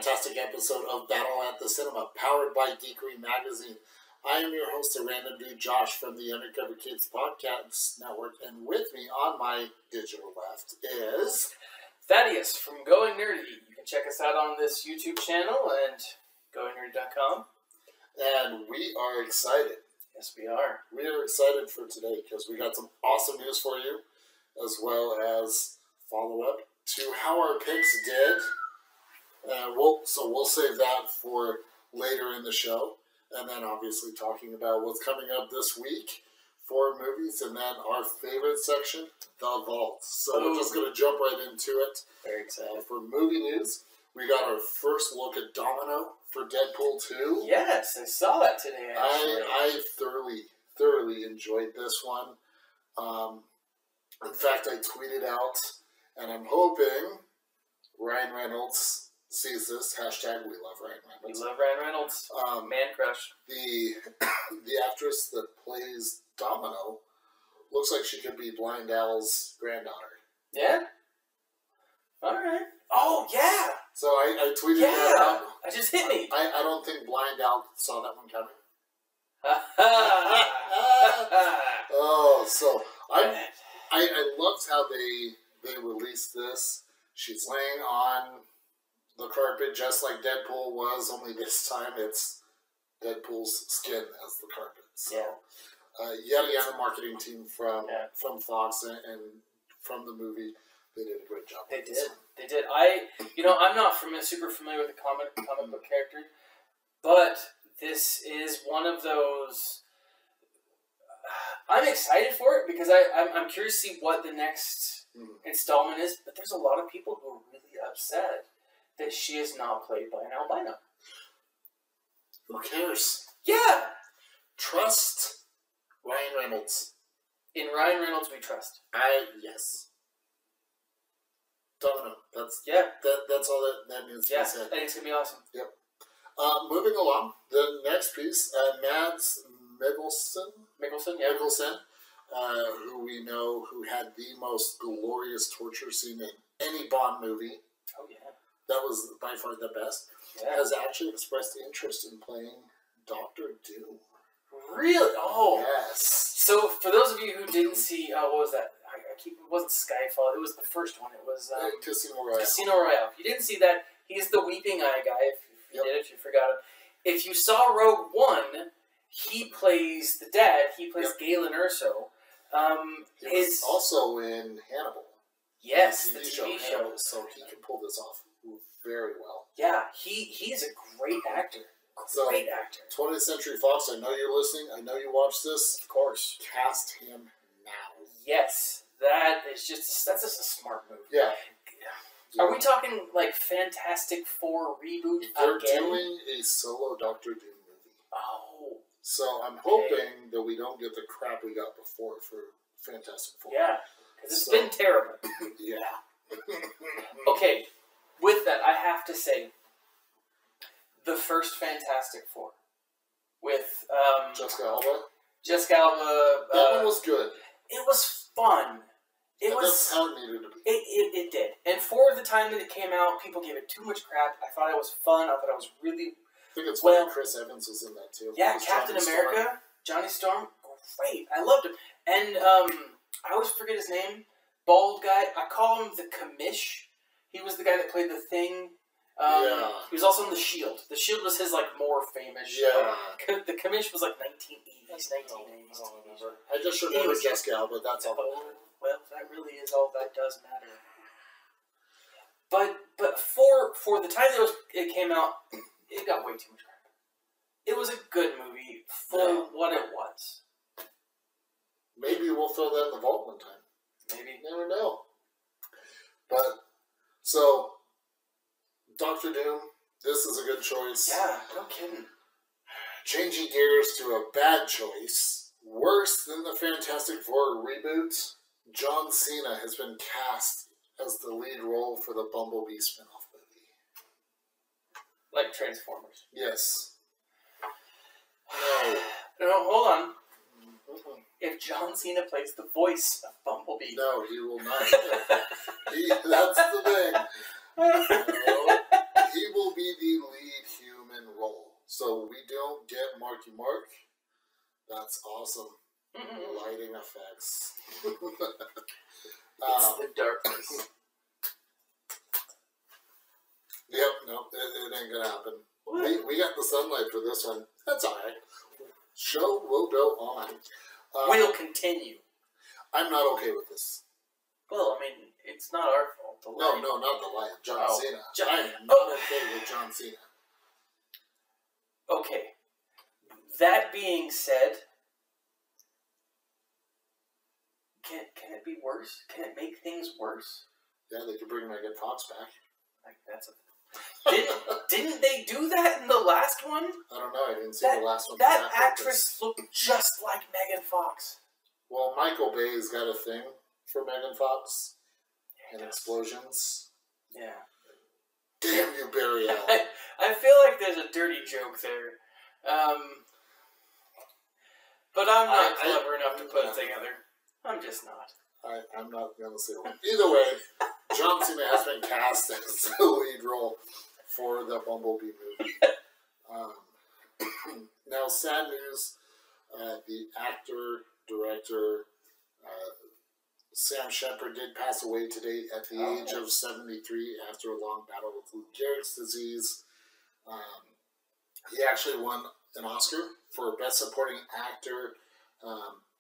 fantastic episode of Battle at the Cinema, powered by Geekery Magazine. I am your host, the Random Dude Josh from the Undercover Kids Podcast Network, and with me on my digital left is Thaddeus from Going Nerdy. You can check us out on this YouTube channel and goingnerdy.com. And we are excited. Yes, we are. We are excited for today because we got some awesome news for you, as well as follow-up to how our picks did. We'll save that for later in the show. And then obviously talking about what's coming up this week for movies. And then our favorite section, The Vault. So we're just going to jump right into it. Very excited. For movie news, we got our first look at Domino for Deadpool 2. Yes, I saw that today, actually. I thoroughly enjoyed this one. In fact, I tweeted out, and I'm hoping Ryan Reynolds sees this. Hashtag we love Ryan Reynolds. We love Ryan Reynolds. Man crush. The actress that plays Domino looks like she could be Blind Al's granddaughter. Yeah? Alright. Oh, yeah! So I tweeted that out. That just hit me. I don't think Blind Al saw that one coming. So I loved how they released this. She's laying on the carpet just like Deadpool was, only this time it's Deadpool's skin as the carpet. So, yet again, the marketing team from Fox and from the movie, they did a great job. They did. I'm not super familiar with the comic book character, but this is one of those. I'm excited for it because I'm curious to see what the next installment is. But there's a lot of people who are really upset that she is not played by an albino. Who cares? Yeah. Trust Ryan Reynolds. In Ryan Reynolds, we trust. Yes. Domino. That's all that needs to be said. I think it's gonna be awesome. Yep. Moving along, the next piece, Mads Mikkelsen, who we know who had the most glorious torture scene in any Bond movie. Oh yeah. That was by far the best. Yeah. Has actually expressed interest in playing Dr. Doom. Really? Oh. Yes. So, for those of you who didn't see, what was that? It wasn't Skyfall. It was the first one. It was Casino Royale. Casino Royale. If you didn't see that, he's the Weeping Eye guy. If you forgot him. If you saw Rogue One, he plays the dad. He plays Galen Erso. He was also in Hannibal. Yes, the TV show. Hannibal, so he can pull this off very well. Yeah, he's a great actor. Great actor. 20th Century Fox, I know you're listening. I know you watch this. Of course. Cast him now. Yes, that's just a smart move. Yeah. Are we talking like Fantastic Four reboot They're again? doing a solo Doctor Doom movie. Oh. So I'm hoping that we don't get the crap we got before for Fantastic Four. Yeah, because it's been terrible. Yeah. Okay, with that, I have to say, the first Fantastic Four with Jessica Alba. That one was good. It was fun. That's how it needed to be. It did. And for the time that it came out, people gave it too much crap. I thought it was fun. I thought it was really... I think it's funny Chris Evans was in that too. Yeah, Captain America, Johnny Storm, great. I loved him. And I always forget his name. Bald guy. I call him the Commish. He was the guy that played the Thing. He was also in The Shield. The Shield was his more famous show. The Commish was 1980s, 1990s. I just remember Jessica Alba, but that's all. Well, that really is all that does matter. But for the time that it came out, it got way too much crap. It was a good movie for what it was. Maybe we'll throw that in the vault one time. Maybe. You never know. But, so, Dr. Doom, this is a good choice. Yeah, no kidding. Changing gears to a bad choice. Worse than the Fantastic Four reboot, John Cena has been cast as the lead role for the Bumblebee spinoff movie. Like Transformers. Yes. No, hold on. If John Cena plays the voice of Bumblebee. No, he will not. That's the thing. No, he will be the lead human role. So we don't get Marky Mark. That's awesome. Lighting effects. It's the darkness. Yep, no, it ain't gonna happen. We got the sunlight for this one. That's alright. Show will go on. We'll continue. I'm not okay with this. Well, I mean, it's not our fault. The light. No, not the light. John Cena. I am not okay with John Cena. Okay. That being said, can it be worse? Can it make things worse? Yeah, they could bring Megan Fox back. Like that's a. Didn't they do that in the last one? I don't know. I didn't see the last one. That actress looked just like Megan Fox. Well, Michael Bay's got a thing for Megan Fox and explosions. Yeah. Damn you, Barry Allen. I feel like there's a dirty joke there. But I'm not clever enough to put it together. I'm just not. I'm not going to say one. Either way, John Cena has been cast as the lead role for the Bumblebee movie. Now, sad news, the actor, director, Sam Shepard did pass away today at the age of 73 after a long battle with Lou Gehrig's disease. He actually won an Oscar for Best Supporting Actor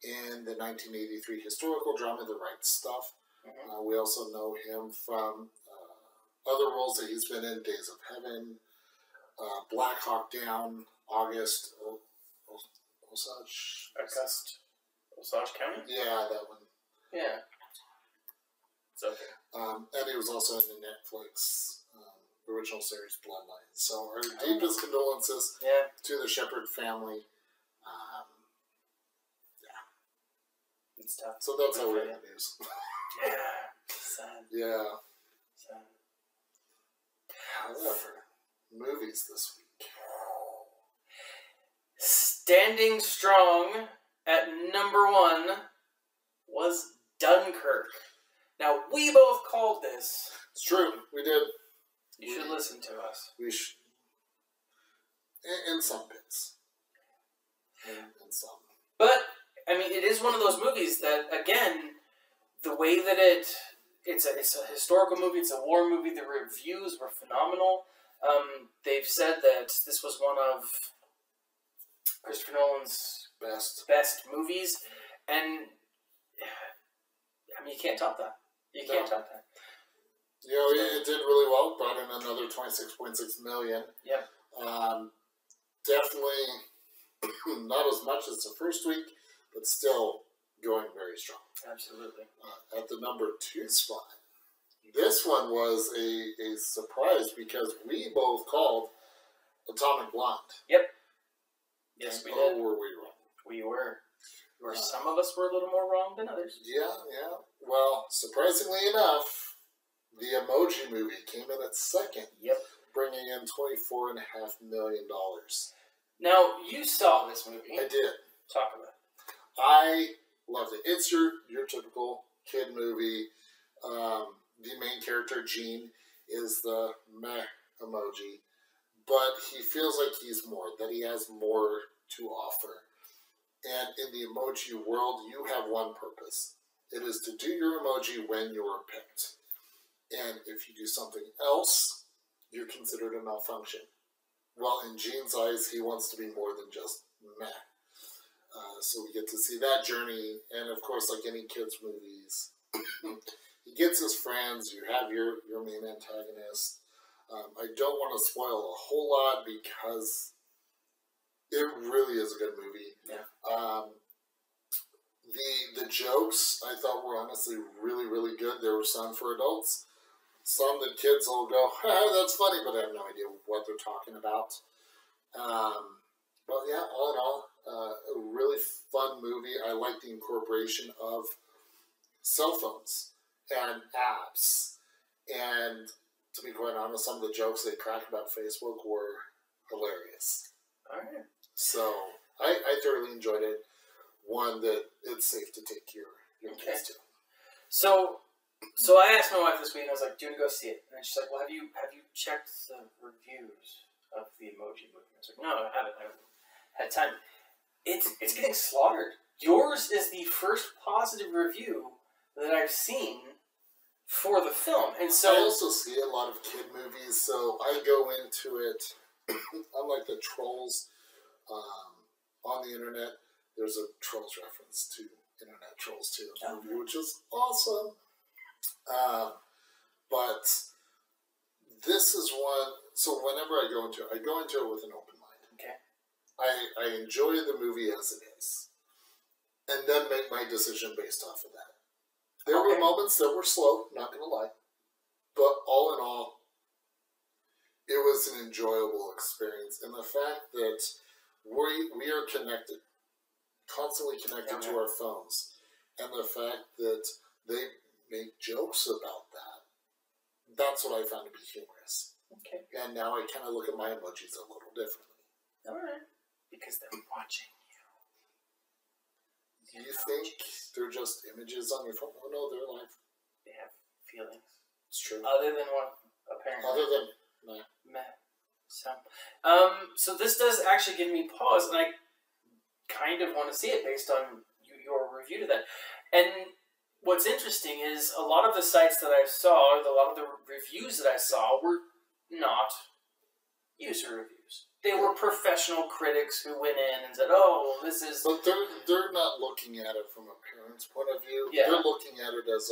in the 1983 historical drama The Right Stuff. We also know him from other roles that he's been in, Days of Heaven, Black Hawk Down, August, Osage County? Yeah, that one. Yeah. It's okay. And he was also in the Netflix original series Bloodline. So our deepest condolences to the Shepard family. It's tough. So that's how we end the news. Yeah. Sad. Yeah. Sad. However, movies this week. Standing strong at number 1 was Dunkirk. Now, we both called this. It's true. We did. You should listen to us. We should. In some bits. In some. But, I mean, it is one of those movies that, again, the way that it's a historical movie, it's a war movie, the reviews were phenomenal. They've said that this was one of Christopher Nolan's best movies, and I mean, you can't top that. You can't top that. You know, it did really well. Brought in another $26.6 million. Yep. Definitely not as much as the first week, but still going very strong. Absolutely. At the number 2 spot, this one was a surprise because we both called Atomic Blonde. Yep. Yes, we did. Were we wrong? We were. Or some of us were a little more wrong than others. Yeah. Well, surprisingly enough, the Emoji Movie came in at second. Yep. Bringing in $24.5 million. Now, you saw this movie. I did. Talk about it. I loved it. It's your typical kid movie. The main character, Gene, is the meh emoji. But he feels like he's more, that he has more to offer. And in the emoji world, you have one purpose. It is to do your emoji when you're picked. And if you do something else, you're considered a malfunction. Well, in Gene's eyes, he wants to be more than just meh. So we get to see that journey. And of course, like any kid's movies, he gets his friends. You have your main antagonist. I don't want to spoil a whole lot because it really is a good movie. Yeah. The jokes I thought were honestly really, really good. There were some for adults. Some that kids will go, that's funny, but I have no idea what they're talking about. But yeah, all in all, a really fun movie. I like the incorporation of cell phones and apps. And to be quite honest, some of the jokes they cracked about Facebook were hilarious. All right. So I thoroughly enjoyed it. One that it's safe to take your kids to. So So I asked my wife this week, and I was like, "Do you want to go see it?" And she's like, "Well, have you checked the reviews of the Emoji Movie?" I was like, "No, I haven't. I haven't had time." It's getting slaughtered. Yours is the first positive review that I've seen for the film, and so I also see a lot of kid movies, so I go into it. Unlike the Trolls on the internet, there's a Trolls reference to Internet Trolls 2 movie, which is awesome. But this is one. So whenever I go into it with an open mind. Okay. I enjoy the movie as it is, and then make my decision based off of that. There were moments that were slow, not gonna lie, but all in all, it was an enjoyable experience. And the fact that we are connected, constantly connected to our phones, and the fact that they make jokes about that's what I found to be humorous. Okay. And now I kind of look at my emojis a little differently. All right. Because they're watching you. Do you think they're just images on your phone? Oh no, they're alive. They have feelings. It's true. Other than what apparently. Other than meh. So this does actually give me pause, and I kind of want to see it based on your review to that. And what's interesting is a lot of the sites that I saw, or a lot of the reviews that I saw, were not user reviews. They were professional critics who went in and said, "Oh, this is." But they're not looking at it from a parent's point of view. Yeah. They're looking at it as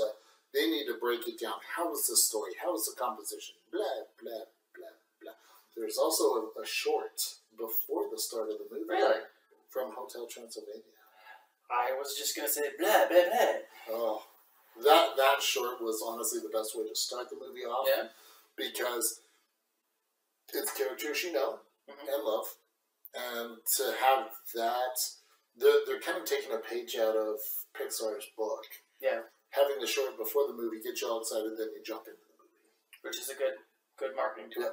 they need to break it down. How is the story? How is the composition? Blah blah blah blah. There's also a short before the start of the movie. Really? From Hotel Transylvania. I was just gonna say blah blah blah. Oh, that short was honestly the best way to start the movie off. Yeah. Because it's characters you know and love, and to have that, they're kind of taking a page out of Pixar's book. Yeah. Having the short before the movie get you all excited, then you jump into the movie, which is a good marketing tool. Yeah.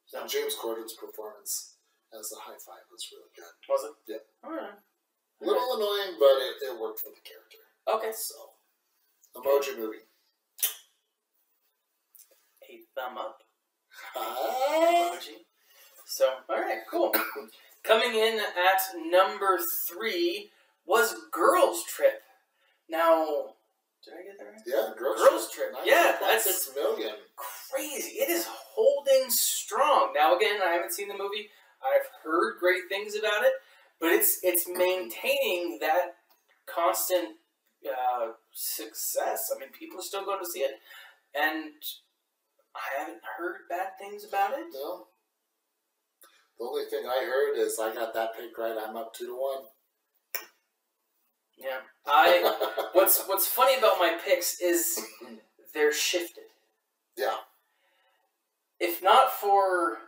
So. And James Corden's performance as the high five was really good. Was it? Yeah. All right. A little annoying, but it worked for the character. Okay. So, Emoji Movie. A thumb up. Hi. Emoji. So, all right, cool. Coming in at number 3 was Girls Trip. Now, did I get that right? Yeah, Girls Trip. Yeah, that's 6 million. Crazy. It is holding strong. Now, again, I haven't seen the movie. I've heard great things about it, but it's maintaining that constant success. I mean, people are still going to see it, and I haven't heard bad things about it. No. The only thing I heard is I got that pick right. I'm up 2-1. Yeah. What's funny about my picks is they're shifted. Yeah. If not for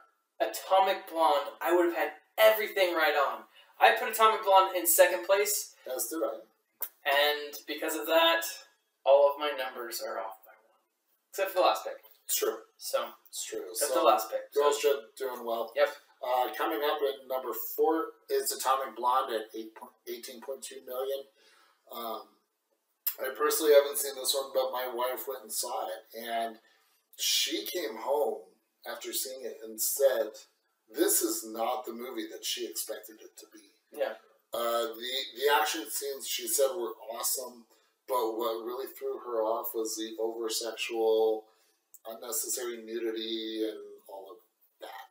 Atomic Blonde, I would have had everything right on. I put Atomic Blonde in second place. As did I. And because of that, all of my numbers are off by 1. Except for the last pick. It's true. So, it's true. Except the last pick. Girls Trip doing well. Yep. Coming up in number 4 is Atomic Blonde at 18.2 million. I personally haven't seen this one, but my wife went and saw it, and she came home after seeing it and said, "This is not the movie that she expected it to be." Yeah. The action scenes, she said, were awesome, but what really threw her off was the over-sexual, unnecessary nudity and all of that.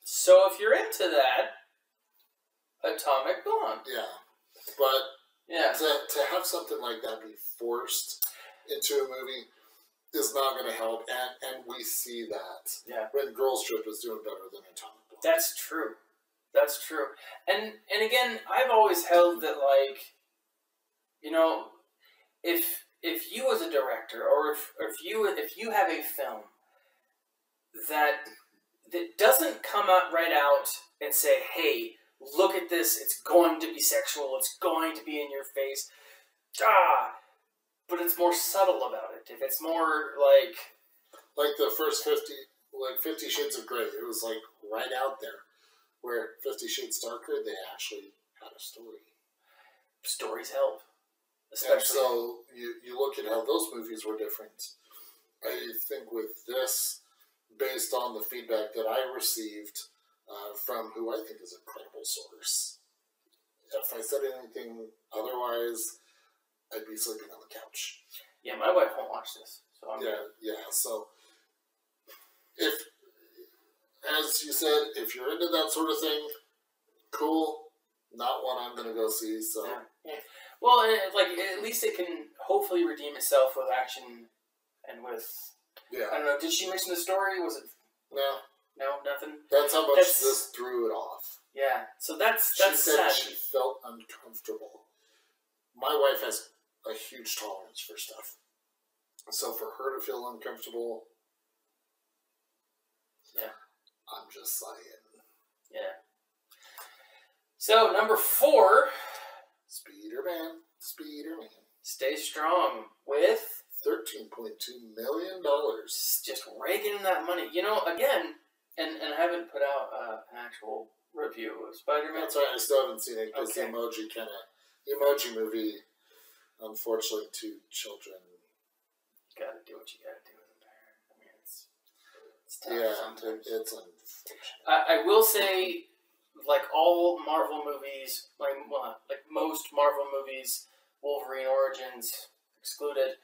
So if you're into that, Atomic Blonde. Yeah. But yeah. To have something like that be forced into a movie is not going to help, and we see that. Yeah. When Girls Trip is doing better than Atomic Blonde. That's true. That's true. And again, I've always held that, like, you know, if you as a director, or if you have a film that doesn't come out right out and say, "Hey, look at this, it's going to be sexual, it's going to be in your face," but it's more subtle about it. If it's more like the first 50 Shades of Grey, it was like right out there. Where 50 Shades Darker, they actually had a story. Stories help. especially. And so you look at how those movies were different. I think with this, based on the feedback that I received from who I think is a credible source, if I said anything otherwise, I'd be sleeping on the couch. Yeah, my wife won't watch this. So Yeah. So, if, as you said, if you're into that sort of thing, cool. Not one I'm going to go see. So, yeah. Well, like at least it can hopefully redeem itself with action and with. Yeah. I don't know. Did she mention the story? Was it? No, nothing. That's how much this threw it off. Yeah. So that's she said sad. She felt uncomfortable. My wife has a huge tolerance for stuff. So for her to feel uncomfortable, yeah, I'm just saying. Yeah. So number 4, Spider-Man. Stay strong with $13.2 million. Just raking in that money. You know, again, and I haven't put out an actual review of Spider-Man. That's right. I still haven't seen it because the emoji movie, unfortunately, to children. You gotta do what you gotta do as a parent. I mean, it's tough sometimes. It's unfortunate. I will say, like all Marvel movies, like most Marvel movies, Wolverine Origins excluded,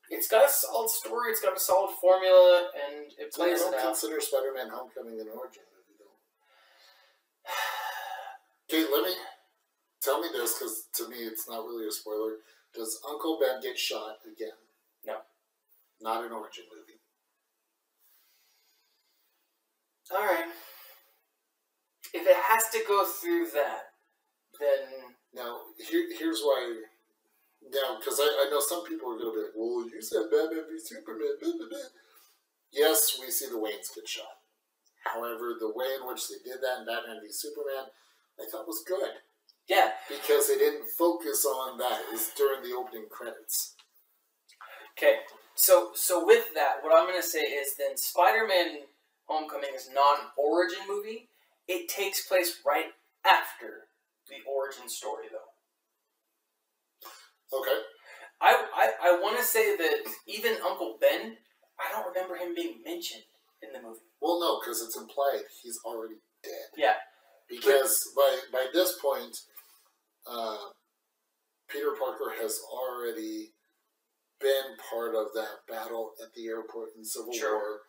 it's got a solid story, it's got a solid formula, and it plays it out. I don't consider Spider-Man Homecoming an origin movie, though. Okay, tell me this, because to me it's not really a spoiler. Does Uncle Ben get shot again? No. Not an origin movie. Alright. If it has to go through that, then... Now, here's why... Now, because I know some people are going to be like, well, you said Batman v Superman, blah, blah, blah. Yes, we see the Waynes get shot. However, the way in which they did that in Batman v Superman, I thought was good. Yeah. Because they didn't focus on that. It was during the opening credits. Okay. So with that, what I'm going to say is then Spider-Man Homecoming is not an origin movie. It takes place right after the origin story, though. Okay. I want to say that even Uncle Ben, I don't remember him being mentioned in the movie. Well, no, because it's implied he's already dead. Yeah. Because by this point, Peter Parker has already been part of that battle at the airport in Civil War.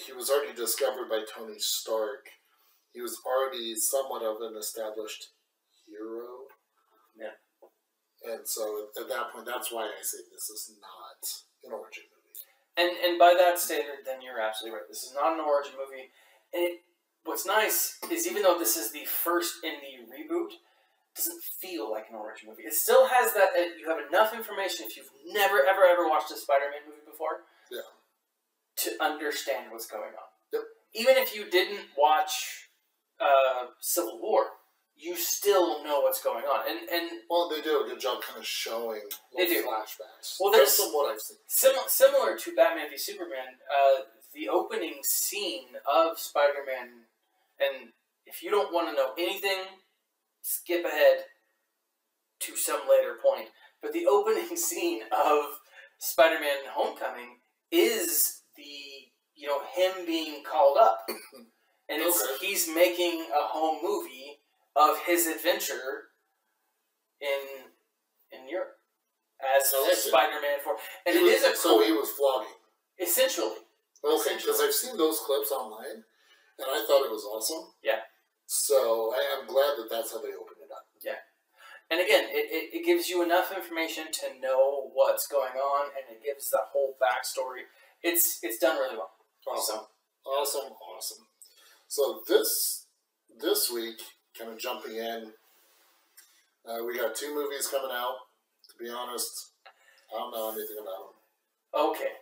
He was already discovered by Tony Stark. He was already somewhat of an established hero. Yeah. And so at that point, that's why I say this is not an origin movie. And by that standard, then you're absolutely right. This is not an origin movie. And what's nice is even though this is the first in the reboot, it doesn't feel like an origin movie. It still has that, you have enough information if you've never, ever watched a Spider-Man movie before. Yeah. To understand what's going on. Yep. Even if you didn't watch Civil War, you still know what's going on. And well, they do a good job kind of showing flashbacks. Well, that's from what I've seen. Similar to Batman v Superman, the opening scene of Spider-Man, and if you don't want to know anything, skip ahead to some later point. But the opening scene of Spider-Man Homecoming is him being called up. And he's making a home movie of his adventure in Europe as Spider-Man 4. And it is so he was vlogging. Essentially. Okay, because I've seen those clips online, and I thought it was awesome. Yeah. So I'm glad that that's how they opened it up. Yeah. And again, it gives you enough information to know what's going on, and it gives the whole backstory. It's done really well. Awesome. Awesome. So this week, kind of jumping in, we got 2 movies coming out. To be honest, I don't know anything about them. Okay.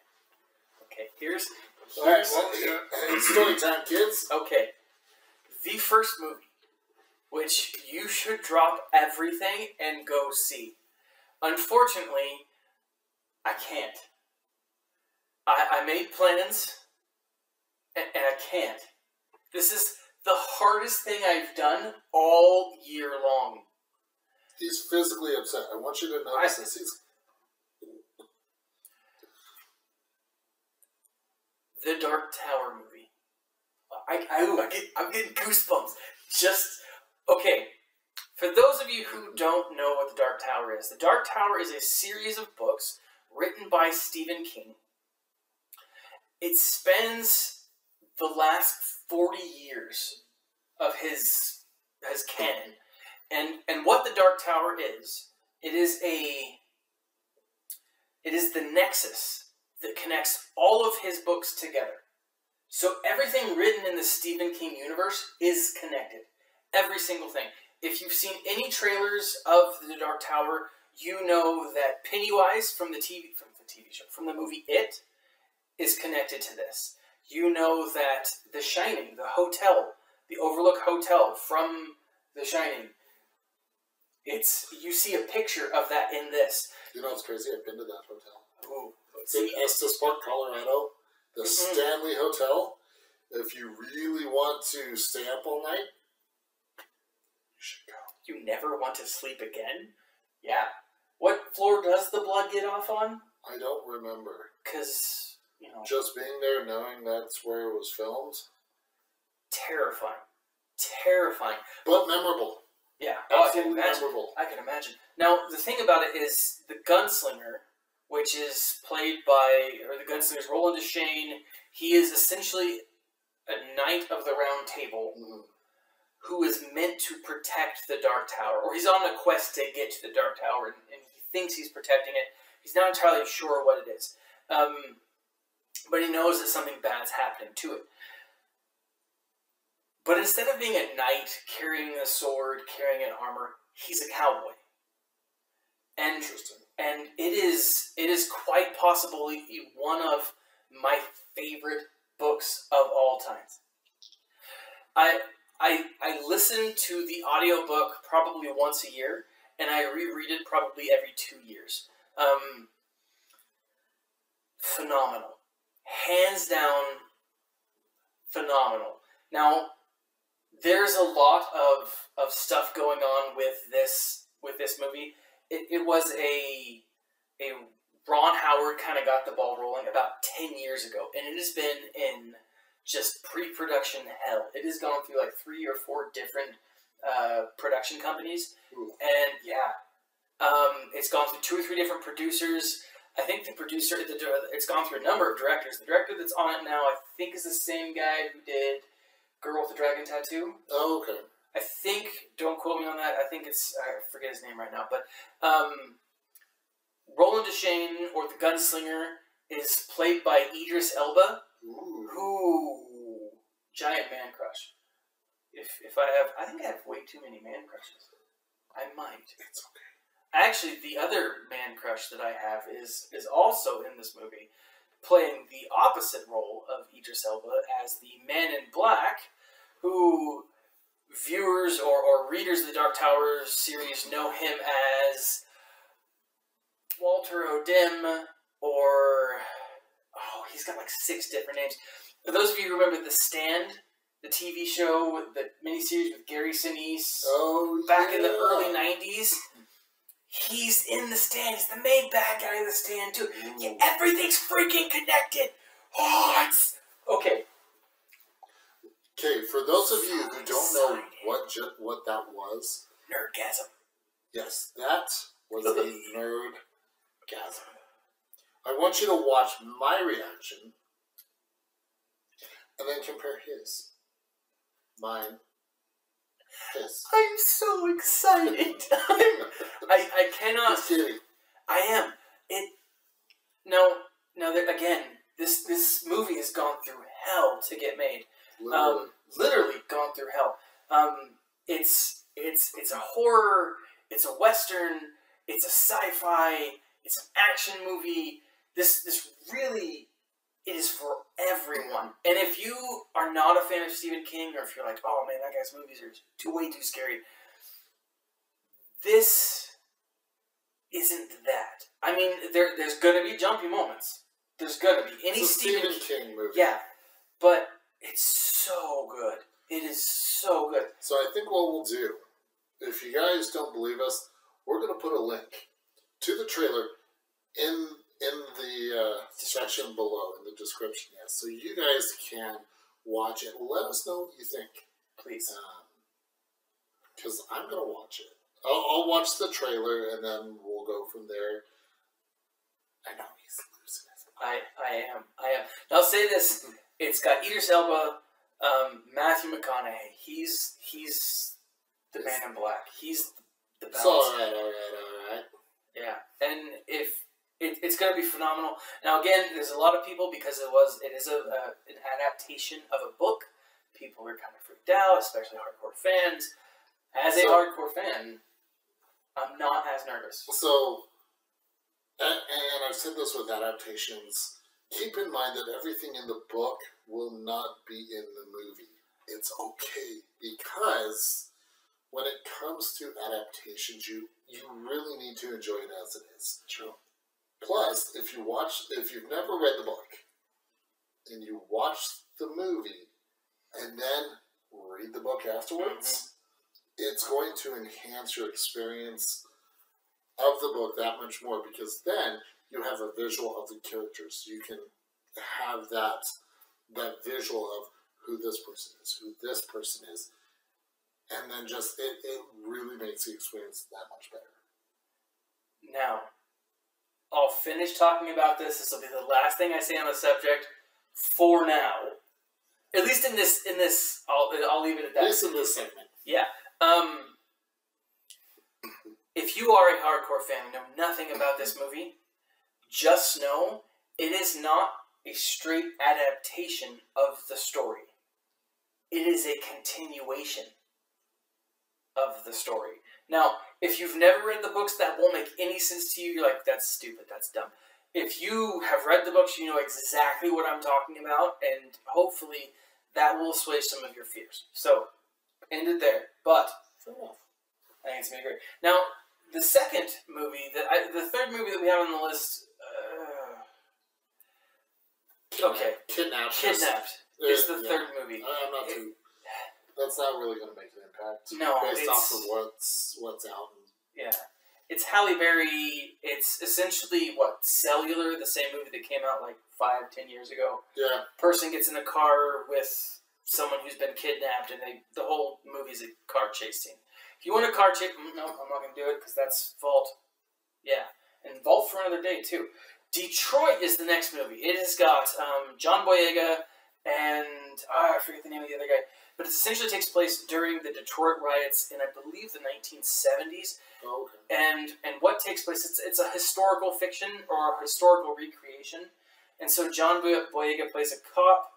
Here's story time, kids. Okay. The first movie, which you should drop everything and go see. Unfortunately, I can't. I made plans, and I can't. This is the hardest thing I've done all year long. He's physically upset. I want you to notice this. He's... The Dark Tower movie. I'm getting goosebumps. Okay. For those of you who don't know what The Dark Tower is, The Dark Tower is a series of books written by Stephen King. It spends the last 40 years of his canon. And what The Dark Tower is, it is the nexus that connects all of his books together. So everything written in the Stephen King universe is connected. Every single thing. If you've seen any trailers of The Dark Tower, you know that Pennywise from the movie It is connected to this. You know that The Shining, the hotel, the Overlook Hotel from The Shining, you see a picture of that in this. You know what's crazy? I've been to that hotel. Ooh, it's in Estes Park, Colorado. The Stanley Hotel. If you really want to stay up all night, you should go. You never want to sleep again? Yeah. What floor does the blood get off on? I don't remember. Because, you know... Just being there, knowing that's where it was filmed. Terrifying. Terrifying. But memorable. Yeah. Absolutely memorable. I can imagine. Now, the thing about it is the gunslinger, which is played by... Or the gunslinger's Roland Deschain. He is essentially a knight of the Round Table. Mm-hmm. Who is meant to protect the Dark Tower, or he's on a quest to get to the Dark Tower, and he thinks he's protecting it. He's not entirely sure what it is, but he knows that something bad's happening to it. But instead of being a knight, carrying a sword, carrying an armor, he's a cowboy. And Interesting. And it is quite possibly one of my favorite books of all times. I listen to the audiobook probably once a year, and I reread it probably every 2 years. Phenomenal. Hands down, phenomenal. Now, there's a lot of stuff going on with this movie. It was a Ron Howard kind of got the ball rolling about 10 years ago, and it has been in just pre-production hell. It has gone through like 3 or 4 different production companies. Ooh. And yeah, it's gone through 2 or 3 different producers. I think the producer, it's gone through a number of directors. The director that's on it now, I think, is the same guy who did Girl with the Dragon Tattoo. Oh, okay. I think, don't quote me on that, I think it's, I forget his name right now, but Roland Deschain, or the Gunslinger, is played by Idris Elba. Ooh. Who, giant man crush. If I think I have way too many man crushes. I might. It's okay. Actually, the other man crush that I have is also in this movie, playing the opposite role of Idris Elba as the Man in Black, who viewers or readers of the Dark Tower series know him as Walter O'Dim, or... Oh, he's got like 6 different names. For those of you who remember The Stand, the TV show, the miniseries with Gary Sinise, back in the early 90s, he's in The Stand. He's the main bad guy in The Stand, too. Yeah, everything's freaking connected. Oh, it's... Okay. Okay, for those of you who don't know what that was... Nerdgasm. Yes, that was a nerdgasm. I want you to watch my reaction and then compare his. Mine. His. I'm so excited. I cannot. Just kidding. I am. Now again, this movie has gone through hell to get made. Literally gone through hell. It's a horror. It's a western. It's a sci-fi. It's an action movie. This really, it is for everyone. And if you are not a fan of Stephen King, or if you're like, oh man, that guy's movies are way too scary, this isn't that. I mean, there's going to be jumpy moments. There's going to be. Any Stephen King movie. Yeah, but it's so good. It is so good. So I think what we'll do, if you guys don't believe us, we're going to put a link to the trailer in the section below, in the description, yes. So you guys can watch it. Let us know what you think. Please. Because I'm going to watch it. I'll watch the trailer, and then we'll go from there. I know he's losing his mind. I am. Now, I'll say this. It's got Idris Elba, Matthew McConaughey. He's the man in black. He's the balance. All right. Yeah, and if it's going to be phenomenal. Now, again, there's a lot of people, because it is an adaptation of a book. People are kind of freaked out, especially hardcore fans. As a hardcore fan, I'm not as nervous. So, and I've said this with adaptations, keep in mind that everything in the book will not be in the movie. It's okay, because when it comes to adaptations, you really need to enjoy it as it is. True. Plus, if you've never read the book, and you watch the movie, and then read the book afterwards, it's going to enhance your experience of the book that much more, because then you have a visual of the characters. You can have that visual of who this person is, who this person is, and then just it really makes the experience that much better. Now, I'll finish talking about this. This will be the last thing I say on the subject for now. At least in this, I'll leave it at that. At least in this segment. Yeah. If you are a hardcore fan and know nothing about this movie, just know it is not a straight adaptation of the story. It is a continuation of the story. Now, if you've never read the books, that won't make any sense to you. You're like, that's stupid, that's dumb. If you have read the books, you know exactly what I'm talking about, and hopefully that will assuage some of your fears. So, end it there. But, fair enough. I think it's going to be great. Now, the second movie, the third movie that we have on the list, Kidnapped is the third movie. I'm not too. That's not really going to make an impact. No, based off of what's out. Yeah, it's Halle Berry. It's essentially Cellular, the same movie that came out like 5-10 years ago. Yeah. Person gets in a car with someone who's been kidnapped, and the whole movie's a car chase scene. If you want a car chase, no, I'm not going to do it because that's Vault. Yeah, and Vault for another day too. Detroit is the next movie. It has got John Boyega and I forget the name of the other guy, but it essentially takes place during the Detroit riots in, I believe, the 1970s. Oh, okay. And what takes place? It's a historical fiction or a historical recreation, and so John Boyega plays a cop.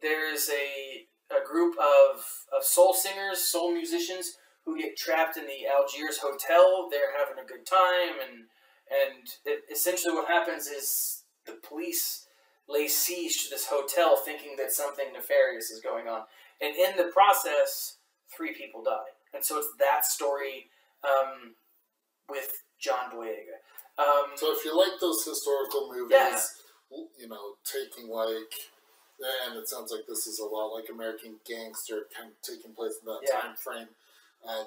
There's a group of soul singers, soul musicians who get trapped in the Algiers hotel. They're having a good time, and essentially what happens is the police lay siege to this hotel thinking that something nefarious is going on. And in the process, 3 people die. And so it's that story with John Boyega. So if you like those historical movies, taking and it sounds like this is a lot like American Gangster, kind of taking place in that time frame,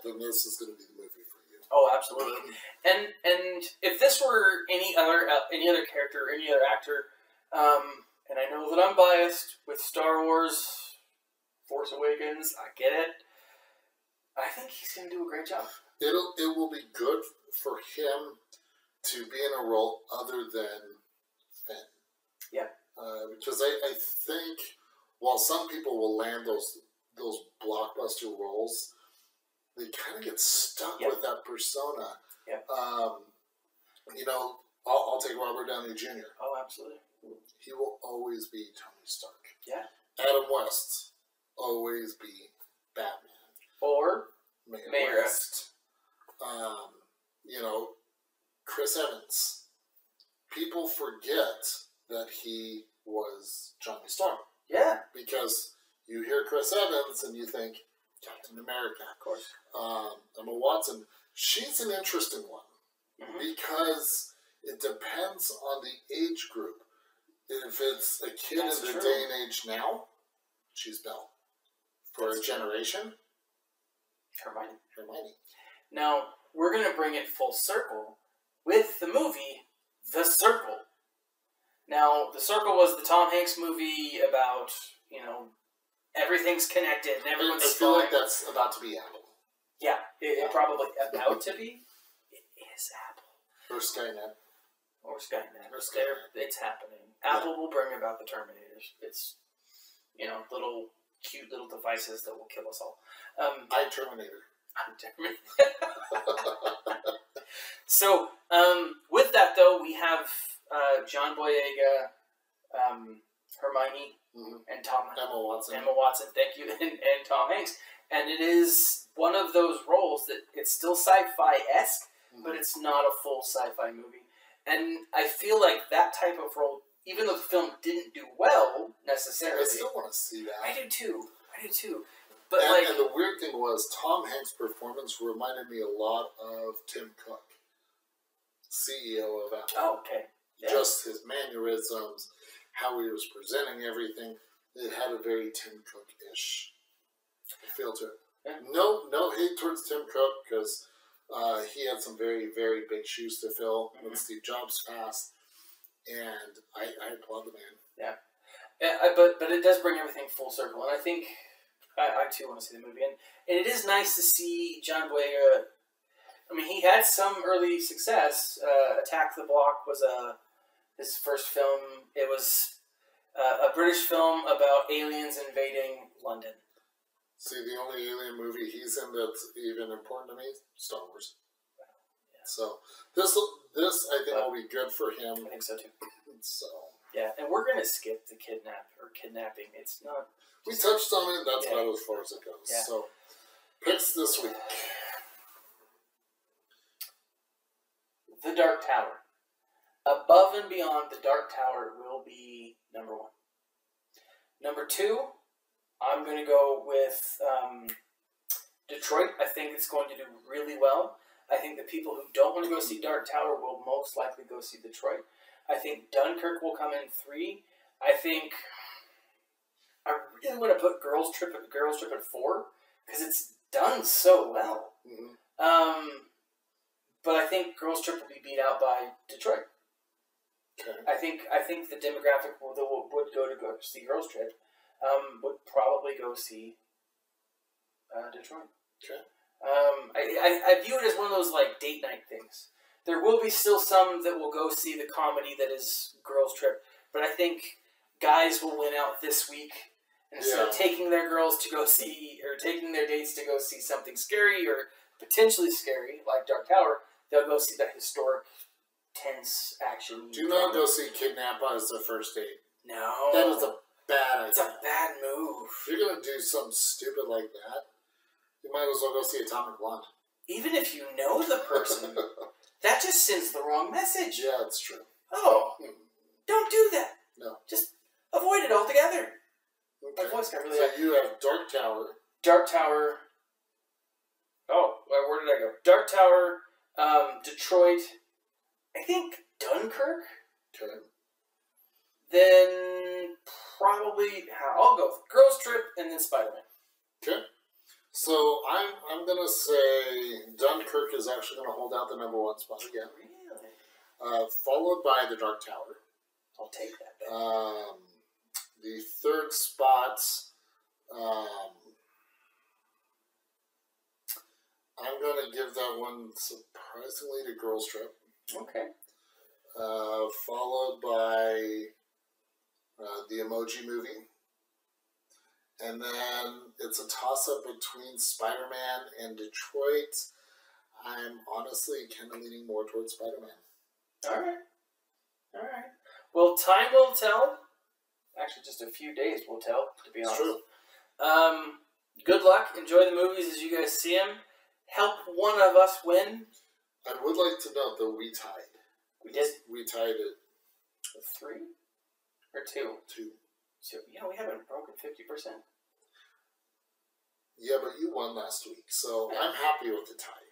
then this is going to be the movie for you. Oh, absolutely. And if this were any other character, any other actor, and I know that I'm biased with Star Wars, Force Awakens, I get it. I think he's going to do a great job. It will be good for him to be in a role other than Finn. Yeah. Because I think while some people will land those blockbuster roles, they kind of get stuck with that persona. Yeah. I'll take Robert Downey Jr. Oh, absolutely. He will always be Tony Stark. Yeah. Adam West, always be Batman. Or Mayor West. Chris Evans. People forget that he was Johnny Storm. Yeah. Because you hear Chris Evans and you think Captain America. Of course. Emma Watson. She's an interesting one. Mm-hmm. Because it depends on the age group. If it's a kid in the day and age now, she's Belle. For a generation, Hermione. Hermione. Now, we're going to bring it full circle with the movie The Circle. Now, The Circle was the Tom Hanks movie about, everything's connected and everyone's I feel like that's about to be Apple. Yeah, it probably about to be. It is Apple. Or Skynet. Or Skynet. It's happening. Apple will bring about the Terminators. It's, little cute little devices that will kill us all. Terminator. So, with that though, we have John Boyega, Hermione, and Emma Watson, thank you, and Tom Hanks. And it is one of those roles that it's still sci-fi-esque, but it's not a full sci-fi movie. And I feel like that type of role, even though the film didn't do well necessarily, I still want to see that. I do too. But and the weird thing was, Tom Hanks' performance reminded me a lot of Tim Cook, CEO of Apple. Oh, okay. Yeah. Just his mannerisms, how he was presenting everything. It had a very Tim Cook-ish feel to it. Yeah. No hate towards Tim Cook, because he had some very, very big shoes to fill when Steve Jobs passed, and I applaud the man. Yeah, but it does bring everything full circle, and I think I too want to see the movie, and it is nice to see John Boyega. I mean, he had some early success. Attack the Block was his first film. It was a British film about aliens invading London. See, the only alien movie he's in that's even important to me, Star Wars. Yeah. So this I think will be good for him. I think so too. So yeah, and we're gonna skip the kidnapping. It's not. We touched on it. That's about as far as it goes. Yeah. So picks this week. The Dark Tower. Above and Beyond the Dark Tower will be number 1. Number 2. I'm going to go with Detroit. I think it's going to do really well. I think the people who don't want to go see Dark Tower will most likely go see Detroit. I think Dunkirk will come in 3. I think I really want to put Girls Trip at 4 because it's done so well. But I think Girls Trip will be beat out by Detroit. Okay. I think the demographic that would go see Girls Trip would probably go see Detroit. Okay. I view it as one of those like date night things. There will be still some that will go see the comedy that is Girls Trip, but I think guys will win out this week. Instead of taking their girls to go see, or taking their dates to go see something scary or potentially scary, like Dark Tower, they'll go see the historic, tense action. Do not go see Kidnap as the first date. No. That is a bad idea. It's a bad move. If you're going to do something stupid like that, you might as well go see Atomic Blonde. Even if you know the person, that just sends the wrong message. Yeah, it's true. Oh, don't do that. No. Just avoid it altogether. Okay. My voice got really so you have Dark Tower. Dark Tower. Oh, where did I go? Dark Tower, Detroit. I think Dunkirk. Okay. Then probably I'll go with Girls Trip and then Spider-Man. Okay. So I'm gonna say Dunkirk is actually gonna hold out the number 1 spot again. Really? Followed by the Dark Tower. I'll take that. The third spot, I'm going to give that one surprisingly to Girls Trip. Okay. Followed by the Emoji Movie. And then it's a toss-up between Spider-Man and Detroit. I'm honestly kind of leaning more towards Spider-Man. All right. Well, time will tell. Actually, just a few days will tell, to be honest. True. Good luck. Enjoy the movies as you guys see them. Help one of us win. I would like to note that we tied. We did? We tied it. 3? Or 2? 2. So, we haven't broken 50%. Yeah, but you won last week, so I'm happy with the tie.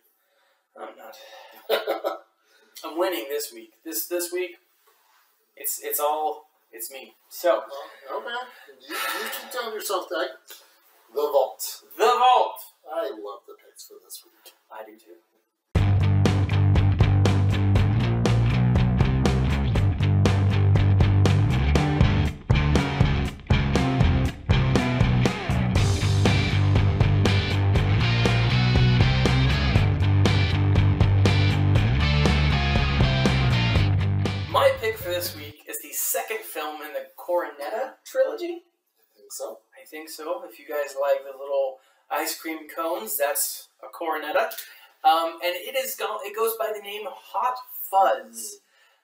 I'm not. I'm winning this week. This week, it's me. So. Okay. You keep telling yourself that. The Vault. The Vault. I love the picks for this week. I do too. the Coronetta trilogy. I I think so. If you guys like the little ice cream cones, that's a Coronetta. And it goes by the name Hot Fuzz.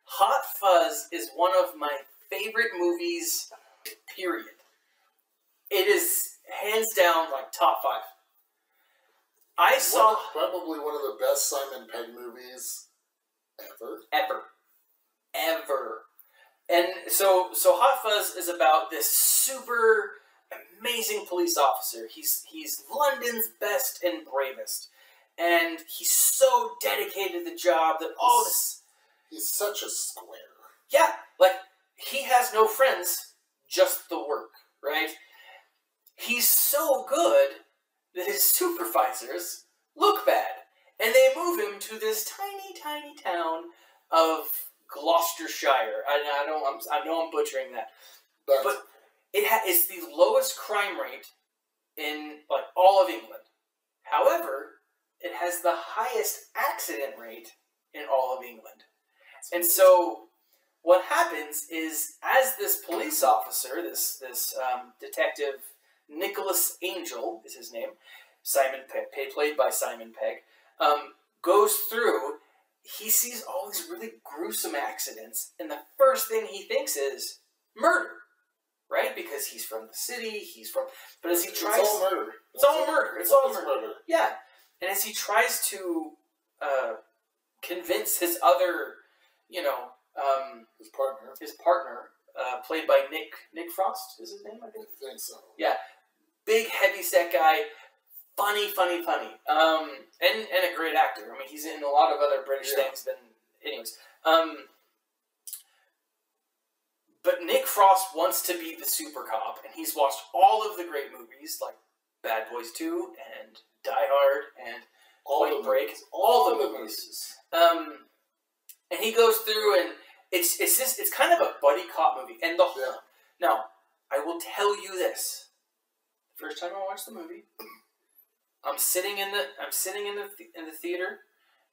Hot Fuzz is one of my favorite movies, period. It is hands down like top 5. I saw probably one of the best Simon Pegg movies ever. And so Hot Fuzz is about this super amazing police officer. He's London's best and bravest, and he's so dedicated to the job that all this. He's such a square. Yeah, like he has no friends, just the work, right? He's so good that his supervisors look bad, and they move him to this tiny town of Gloucestershire. I know I'm butchering that, but it's the lowest crime rate in like all of England. However, it has the highest accident rate in all of England. And so what happens is, as this police officer, this detective Nicholas Angel is his name, Simon Pegg, played by Simon Pegg, goes through. He sees all these really gruesome accidents, and the first thing he thinks is murder, right? Because he's from the city. But as he tries, it's all murder. It's all murder. It's all murder. Yeah, and as he tries to convince his other, his partner, played by Nick Frost, is his name? I think so. Yeah, big heavy set guy. Funny, and a great actor. I mean, he's in a lot of other British things. Anyways, but Nick Frost wants to be the super cop, and he's watched all of the great movies like Bad Boys 2 and Die Hard and Point Break, all the movies. And he goes through, and it's kind of a buddy cop movie. And now, I will tell you this: first time I watched the movie. I'm sitting in the theater,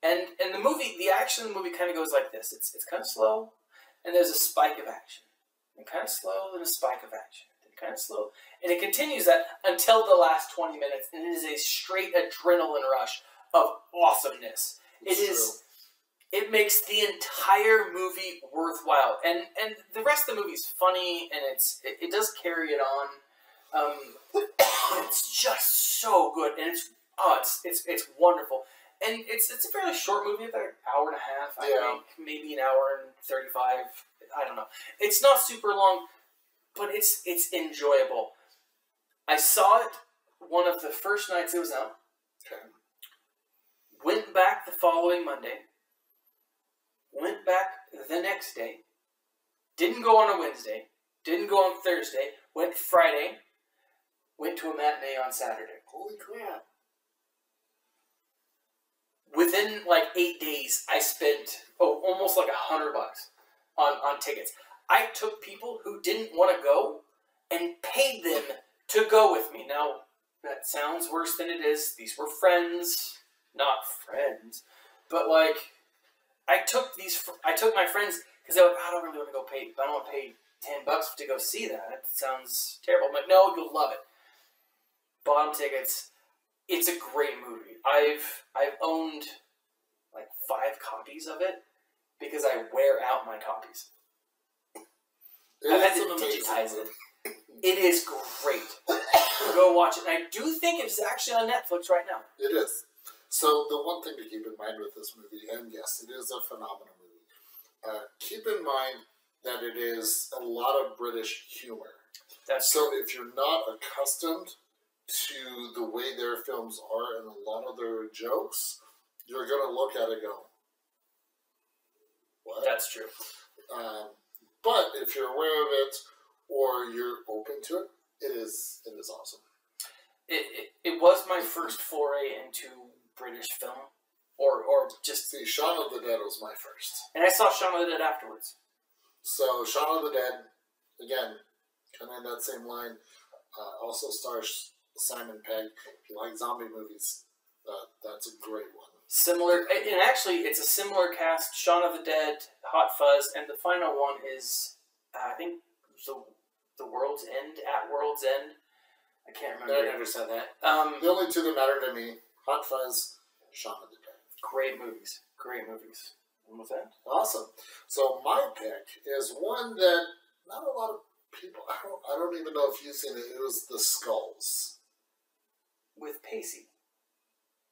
and the action of the movie kind of goes like this. It's kind of slow, and there's a spike of action, and kind of slow, and a spike of action, and kind of slow, and it continues that until the last 20 minutes, and it is a straight adrenaline rush of awesomeness. It makes the entire movie worthwhile, and the rest of the movie is funny, and it does carry it on. It's just so good, and it's wonderful, and it's a fairly short movie, about an hour and a half. I think maybe an hour and 35. I don't know. It's not super long, but it's enjoyable. I saw it one of the first nights it was out. Okay. Went back the following Monday. Went back the next day. Didn't go on a Wednesday. Didn't go on Thursday. Went Friday. Went to a matinee on Saturday. Holy crap. Within like 8 days, I spent almost like $100 on tickets. I took people who didn't want to go and paid them to go with me. Now, that sounds worse than it is. These were friends, not friends. But like, I took my friends because they were like, I don't really want to go pay. I don't want to pay $10 to go see that. That sounds terrible. I'm like, no, you'll love it. Bought them tickets. It's a great movie. I've owned like 5 copies of it because I wear out my copies. I've had to digitize it. It is great. Go watch it. And I do think it's actually on Netflix right now. It is. So the one thing to keep in mind with this movie, and yes, it is a phenomenal movie. Keep in mind that it is a lot of British humor. So if you're not accustomed to the way their films are and a lot of their jokes, you're going to look at it and go, what? That's true. But if you're aware of it or you're open to it, it is awesome. It was my first foray into British film, or just... See, Shaun of the Dead was my first. And I saw Shaun of the Dead afterwards. So, Shaun of the Dead, again, kind of in that same line, also stars Simon Pegg. If you like zombie movies, that's a great one. Similar, and actually, it's a similar cast. Shaun of the Dead, Hot Fuzz, and the final one is, I think, the World's End, At World's End. I can't remember. I never said that. The only two that matter to me, Hot Fuzz, Shaun of the Dead. Great movies. Great movies. And with that? Awesome. So my pick is one that not a lot of people, I don't even know if you've seen it. It was The Skulls. With Pacey.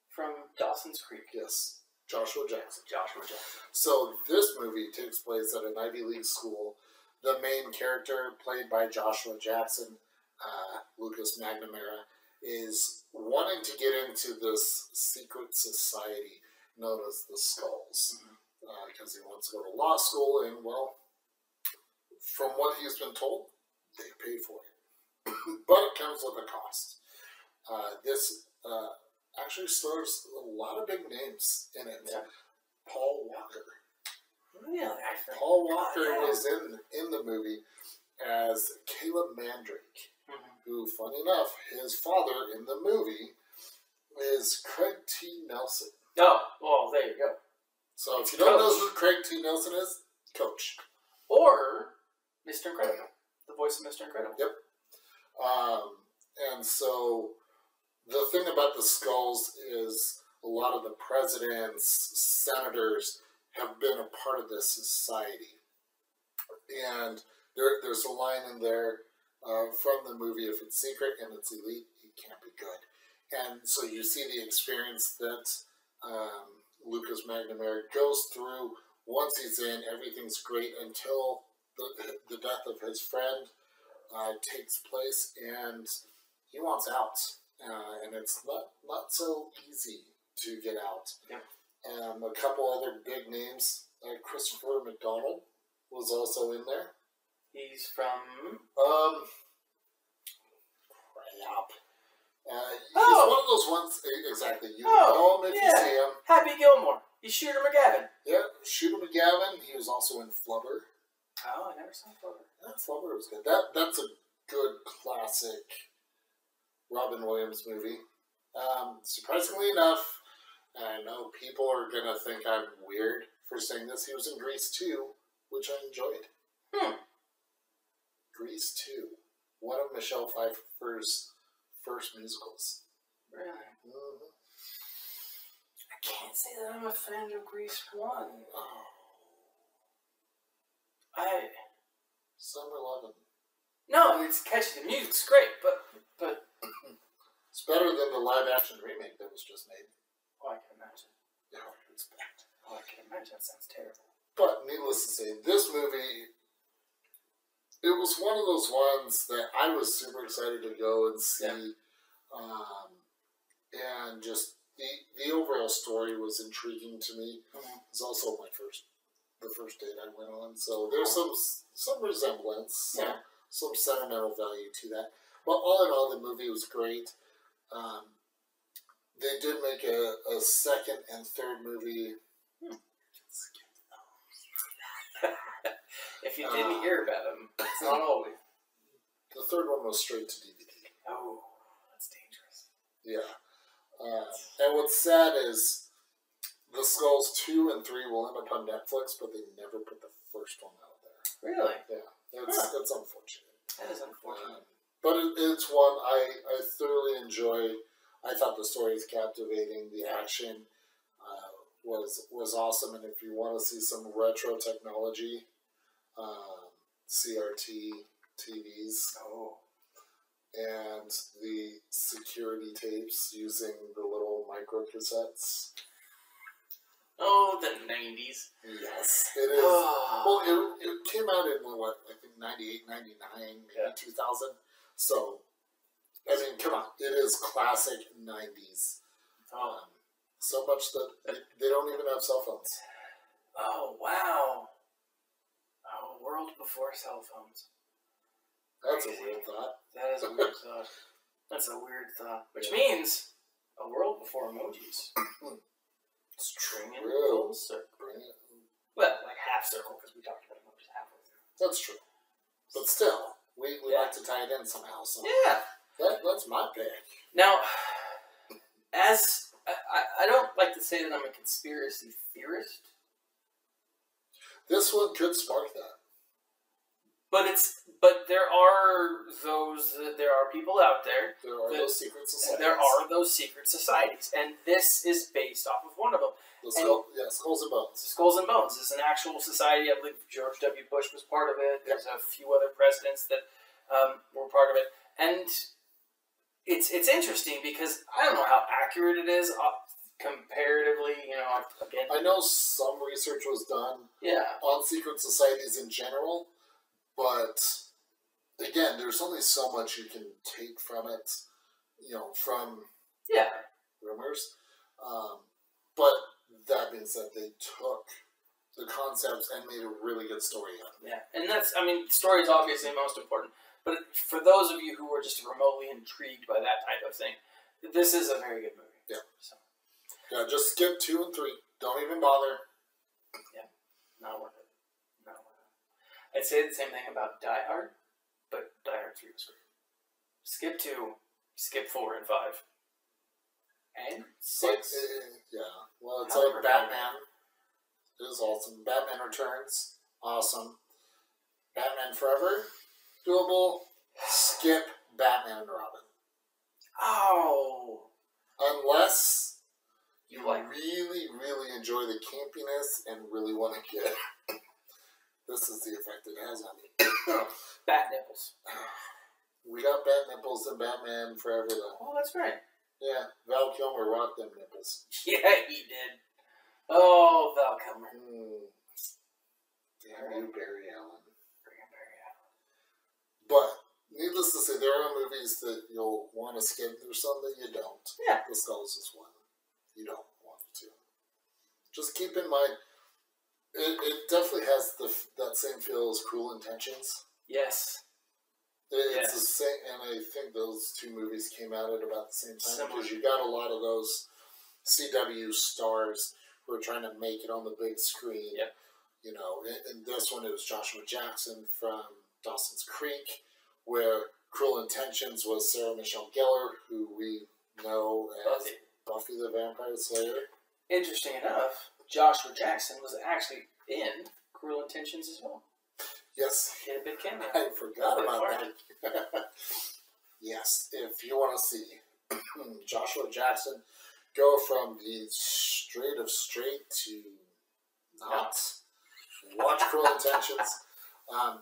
From Dawson's Creek. Yes. Joshua Jackson. Joshua Jackson. So this movie takes place at an Ivy League school. The main character, played by Joshua Jackson, Lucas McNamara, is wanting to get into this secret society known as the Skulls. Because he wants to go to law school, and, well, from what he's been told, they paid for it. But it comes with a cost. This actually stars a lot of big names in it. Yeah. Paul Walker. Really? Paul Walker is in the movie as Caleb Mandrake, who, funny enough, his father in the movie is Craig T. Nelson. Oh, well, there you go. So if you don't know who Craig T. Nelson is, Coach. Or Mr. Incredible. The voice of Mr. Incredible. Yep. And so the thing about the Skulls is a lot of the presidents, senators have been a part of this society. And there's a line in there from the movie, if it's secret and it's elite, it can't be good. And so you see the experience that Lucas McNamara goes through. Once he's in, everything's great until the death of his friend takes place, and he wants out. And it's not so easy to get out. Yeah. A couple other big names. Christopher McDonald was also in there. He's from... Crap. He's one of those ones, exactly. You know him if you see him. Happy Gilmore. He's Shooter McGavin. Yeah, Shooter McGavin. He was also in Flubber. Oh, I never saw Flubber. Yeah, Flubber was good. That's a good classic Robin Williams movie. Surprisingly enough, and I know people are going to think I'm weird for saying this, he was in Grease 2, which I enjoyed. Grease 2. One of Michelle Pfeiffer's first musicals. Really? I can't say that I'm a fan of Grease 1. Oh. Summer Lovin'. No, it's catchy. The music's great, but it's better than the live-action remake that was just made. Oh, I can imagine. Yeah, it's bad. Oh, I can imagine. That sounds terrible. But needless to say, this movie, it was one of those ones that I was super excited to go and see. Yeah. And just the overall story was intriguing to me. It was also the first date I went on, so there's some resemblance, some sentimental value to that. But all in all, the movie was great. They did make a second and third movie. If you didn't hear about them, it's not always. The third one was straight to DVD. Oh, that's dangerous. Yeah. And what's sad is The Skulls 2 and 3 will end up on Netflix, but they never put the first one out there. Really? Yeah. That's unfortunate. That is unfortunate. But it's one I thoroughly enjoyed. I thought the story is captivating. The action was awesome. And if you want to see some retro technology, CRT TVs. Oh. And the security tapes using the little micro cassettes. Oh, the 90s. Yes, it is. Oh. Well, it came out in, I think 98, 99, maybe 2000. So, I mean, come on. It is classic 90s. So much that they don't even have cell phones. Oh, wow. A world before cell phones. That's a weird thought. That is a weird thought. That's a weird thought. Which means a world before emojis. It's true. Full circle. Well, like half circle, because we talked about emojis halfway through. That's true. But still, we like to tie it in somehow. So yeah. That's my pick. Now, as I don't like to say that I'm a conspiracy theorist. This one could spark that. But there are people out there. There are those secret societies. There are those secret societies, and this is based off of one of them. Skulls and Bones. Skulls and Bones is an actual society. I believe George W. Bush was part of it. There's a few other presidents that were part of it, and it's interesting because I don't know how accurate it is comparatively. Again, I know some research was done on secret societies in general, but again, there's only so much you can take from it, from rumors. But that being said, they took the concepts and made a really good story out of it. Yeah, and story is obviously most important. But for those of you who are just remotely intrigued by that type of thing, this is a very good movie. Yeah. So. Yeah, just skip 2 and 3. Don't even bother. Yeah, not worth it. Not worth it. I'd say the same thing about Die Hard, but Die Hard 3 was great. Skip 2, skip 4 and 5. And 6. Yeah. Well, it's like Batman. It was awesome. Batman Returns. Awesome. Batman Forever. Doable. Skip Batman and Robin. Oh. Unless you really, really enjoy the campiness and really want to get... This is the effect it has on me. Bat nipples. We got bat nipples in Batman Forever, though. Oh, that's right. Yeah, Val Kilmer rocked them nipples. Yeah, he did. Oh, Val Kilmer. Damn you, Barry Allen. But, needless to say, there are movies that you'll want to skip. There's some that you don't. Yeah. The Skulls is one. You don't want to. Just keep in mind, it definitely has that same feel as Cruel Intentions. Yes. It's the same, and I think those two movies came out at about the same time because you got a lot of those CW stars who are trying to make it on the big screen. Yep. In this one it was Joshua Jackson from Dawson's Creek, where Cruel Intentions was Sarah Michelle Gellar, who we know as Buffy the Vampire Slayer. Interesting enough, Joshua Jackson was actually in Cruel Intentions as well. Yes. He had a big cameo. I forgot about that. Yes, if you want to see Joshua Jackson go from the straight of straight to not watch Cruel Intentions.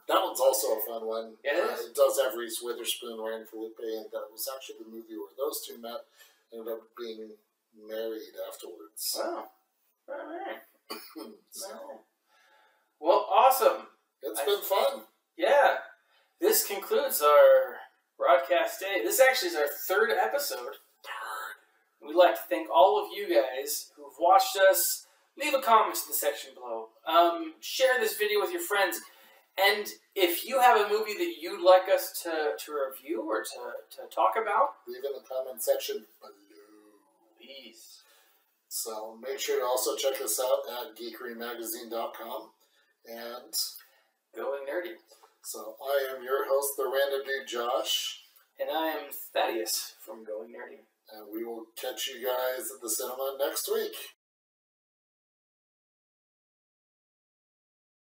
That one's also a fun one. It does have Reese Witherspoon, Ryan Felipe, and that was actually the movie where those two met and ended up being married afterwards. Wow. All right. Well, awesome. It's been fun. Yeah. This concludes our broadcast day. This actually is our 3rd episode. We'd like to thank all of you guys who've watched us. Leave a comment in the section below. Share this video with your friends. And if you have a movie that you'd like us to review or to talk about, leave in the comment section below. Please. So make sure to also check us out at geekerymagazine.com and Going Nerdy. So I am your host, the Random Dude Josh. And I am Thaddeus from Going Nerdy. And we will catch you guys at the cinema next week.